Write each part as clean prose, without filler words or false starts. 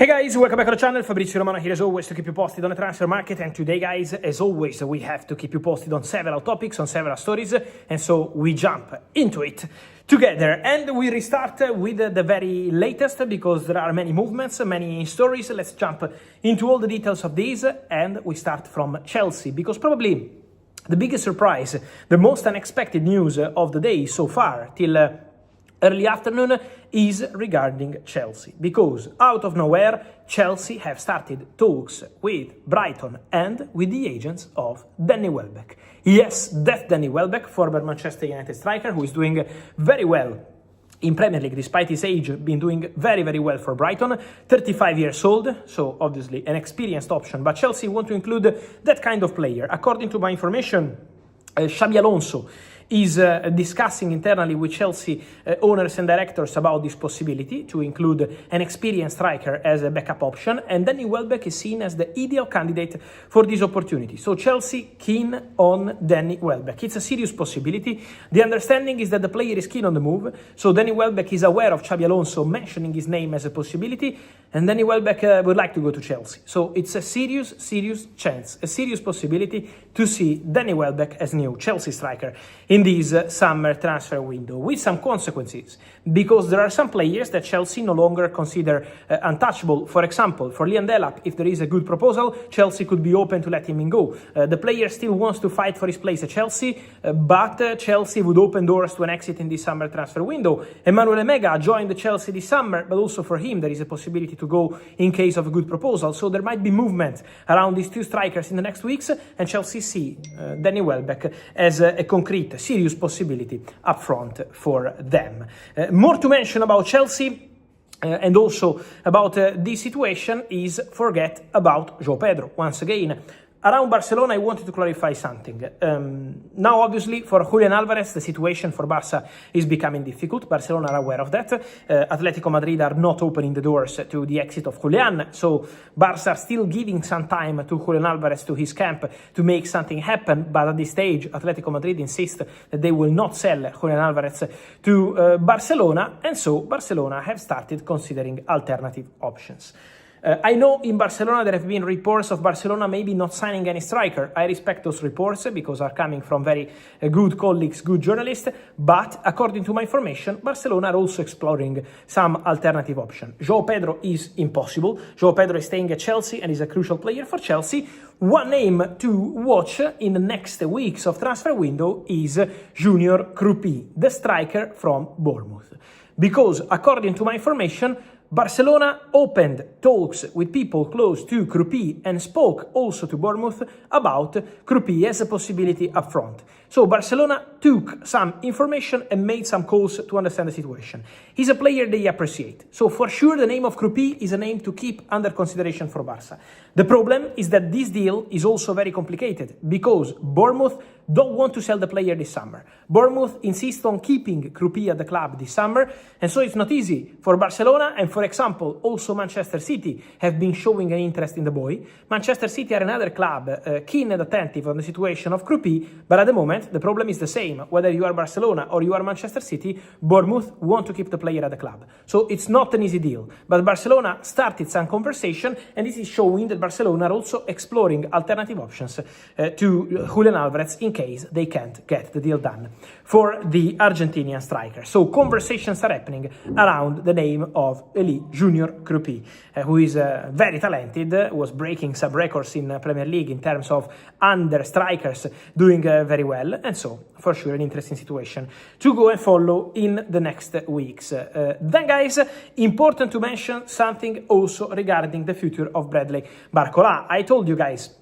Hey guys, welcome back to the channel. Fabrizio Romano here as always to keep you posted on the transfer market, and today guys, as always, we have to keep you posted on several topics, on several stories, and so we jump into it together. And we restart with the very latest because there are many movements, many stories. Let's jump into all the details of these, and we start from Chelsea because probably the biggest surprise, the most unexpected news of the day so far till early afternoon is regarding Chelsea, because out of nowhere, Chelsea have started talks with Brighton and with the agents of Danny Welbeck. Yes, that's Danny Welbeck, former Manchester United striker, who is doing very well in Premier League, despite his age, been doing very, very well for Brighton. 35 years old, so obviously an experienced option, but Chelsea want to include that kind of player. According to my information, Xabi Alonso is discussing internally with Chelsea owners and directors about this possibility to include an experienced striker as a backup option, and Danny Welbeck is seen as the ideal candidate for this opportunity. So Chelsea keen on Danny Welbeck. It's a serious possibility. The understanding is that the player is keen on the move, so Danny Welbeck is aware of Xabi Alonso mentioning his name as a possibility, and Danny Welbeck would like to go to Chelsea. So it's a serious chance, a serious possibility to see Danny Welbeck as new Chelsea striker in this summer transfer window, with some consequences, because there are some players that Chelsea no longer consider untouchable. For example, for Liam Delap, if there is a good proposal, Chelsea could be open to let him go. The player still wants to fight for his place at Chelsea, but Chelsea would open doors to an exit in this summer transfer window. Emmanuel Emega joined Chelsea this summer, but also for him there is a possibility to go in case of a good proposal. So there might be movement around these two strikers in the next weeks, and Chelsea see Danny Welbeck as a concrete, serious possibility up front for them. More to mention about Chelsea and also about this situation is forget about João Pedro. Once again, around Barcelona, I wanted to clarify something. Now, obviously, for Julian Alvarez, the situation for Barca is becoming difficult. Barcelona are aware of that. Atletico Madrid are not opening the doors to the exit of Julian, so Barca are still giving some time to Julian Alvarez, to his camp, to make something happen. But at this stage, Atletico Madrid insist that they will not sell Julian Alvarez to Barcelona, and so Barcelona have started considering alternative options. I know in Barcelona there have been reports of Barcelona maybe not signing any striker. I respect those reports because are coming from very good colleagues, good journalists, but according to my information, Barcelona are also exploring some alternative option. João Pedro is impossible. João Pedro is staying at Chelsea and is a crucial player for Chelsea. One name to watch in the next weeks of transfer window is Junior KROUPI, the striker from Bournemouth. Because according to my information, Barcelona opened talks with people close to KROUPI and spoke also to Bournemouth about KROUPI as a possibility up front. So Barcelona took some information and made some calls to understand the situation. He's a player they appreciate. So for sure the name of KROUPI is a name to keep under consideration for Barca. The problem is that this deal is also very complicated because Bournemouth don't want to sell the player this summer. Bournemouth insists on keeping KROUPI at the club this summer, and so it's not easy for Barcelona. And for example, also Manchester City have been showing an interest in the boy. Manchester City are another club keen and attentive on the situation of KROUPI, but at the moment the problem is the same. Whether you are Barcelona or you are Manchester City, Bournemouth want to keep the player at the club. So it's not an easy deal, but Barcelona started some conversation, and this is showing that Barcelona are also exploring alternative options to Julian Alvarez in case they can't get the deal done for the Argentinian striker. So conversations are happening around the name of Junior KROUPI, who is very talented, was breaking some records in Premier League in terms of under strikers, doing very well, and so for sure an interesting situation to go and follow in the next weeks. Then guys, important to mention something also regarding the future of Bradley Barcola. I told you guys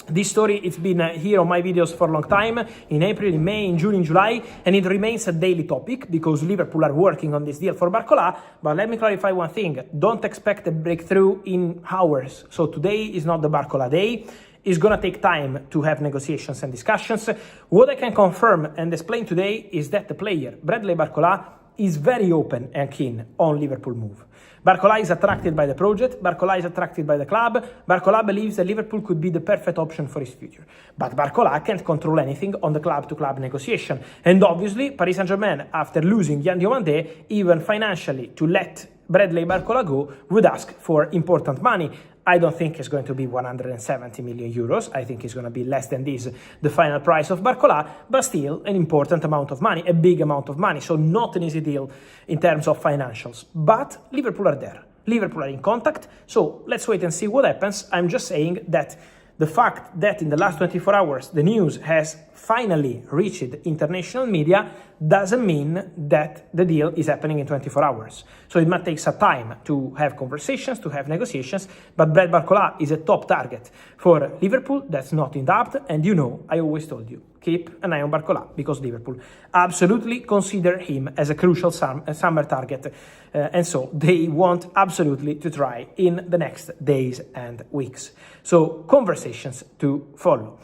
this story, it's been here on my videos for a long time, in April, in May, in June, in July, and it remains a daily topic because Liverpool are working on this deal for Barcola. But let me clarify one thing, don't expect a breakthrough in hours. So today is not the Barcola day. It's going to take time to have negotiations and discussions. What I can confirm and explain today is that the player, Bradley Barcola, is very open and keen on Liverpool move. Barcola is attracted by the project, Barcola is attracted by the club, Barcola believes that Liverpool could be the perfect option for his future. But Barcola can't control anything on the club-to-club negotiation. And obviously, Paris Saint-Germain, after losing Yan Diomande, even financially, to let Bradley Barcola go would ask for important money. I don't think it's going to be 170 million euros. I think it's going to be less than this, the final price of Barcola, but still an important amount of money, a big amount of money. So not an easy deal in terms of financials. But Liverpool are there. Liverpool are in contact. So let's wait and see what happens. I'm just saying that the fact that in the last 24 hours the news has finally reached international media doesn't mean that the deal is happening in 24 hours. So it might take some time to have conversations, to have negotiations, but Brad Barcola is a top target for Liverpool. That's not in doubt. And you know, I always told you, keep an eye on Barcola because Liverpool absolutely consider him as a crucial summer target. And so they want absolutely to try in the next days and weeks. So conversations to follow.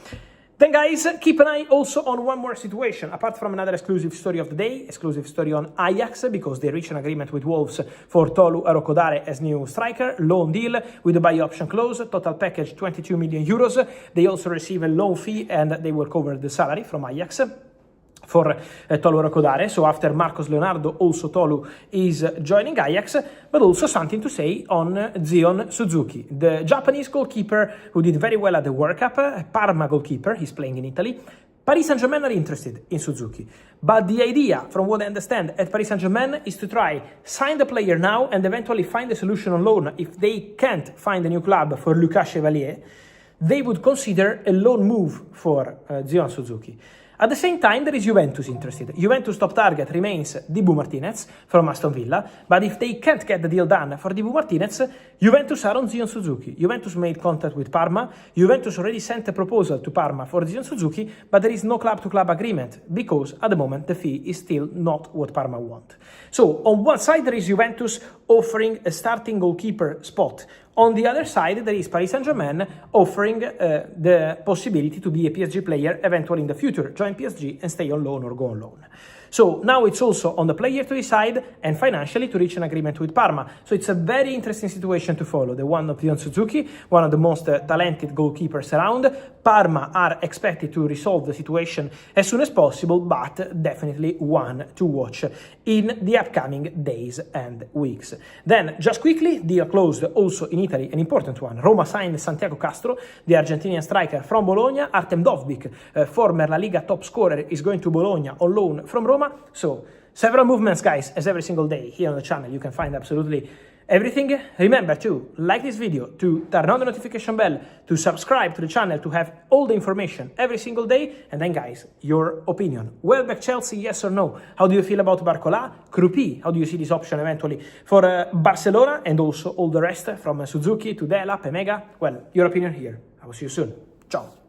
Then guys, keep an eye also on one more situation, apart from another exclusive story of the day, exclusive story on Ajax, because they reached an agreement with Wolves for Tolu Arokodare as new striker, loan deal with a buy option clause, total package 22 million euros. They also receive a loan fee and they will cover the salary from Ajax for Tolu Arokodare. So after Marcos Leonardo, also Tolu is joining Ajax, but also something to say on Zion Suzuki, the Japanese goalkeeper who did very well at the World Cup, Parma goalkeeper, he's playing in Italy. Paris Saint-Germain are interested in Suzuki, but the idea, from what I understand, at Paris Saint-Germain is to try sign the player now and eventually find a solution on loan. If they can't find a new club for Lucas Chevalier, they would consider a loan move for Zion Suzuki. At the same time, there is Juventus interested. Juventus' top target remains Dibu Martinez from Aston Villa, but if they can't get the deal done for Dibu Martinez, Juventus are on Zion Suzuki. Juventus made contact with Parma. Juventus already sent a proposal to Parma for Zion Suzuki, but there is no club-to-club agreement because at the moment the fee is still not what Parma want. So on one side there is Juventus offering a starting goalkeeper spot. On the other side, there is Paris Saint-Germain offering the possibility to be a PSG player eventually in the future, join PSG and stay on loan or go on loan. So now it's also on the player to decide and financially to reach an agreement with Parma. So it's a very interesting situation to follow, the one of Zion Suzuki, one of the most talented goalkeepers around. Parma are expected to resolve the situation as soon as possible, but definitely one to watch in the upcoming days and weeks. Then, just quickly, deal closed also in Italy, an important one. Roma signed Santiago Castro, the Argentinian striker from Bologna. Artem Dovbyk, former La Liga top scorer, is going to Bologna on loan from Roma. So, several movements, guys, as every single day here on the channel. You can find absolutely everything. Remember to like this video, to turn on the notification bell, to subscribe to the channel to have all the information every single day. And then, guys, your opinion. Welbeck Chelsea, yes or no? How do you feel about Barcola? KROUPI, how do you see this option eventually for Barcelona? And also all the rest from Suzuki to Dela, Pemega? Well, your opinion here. I will see you soon. Ciao.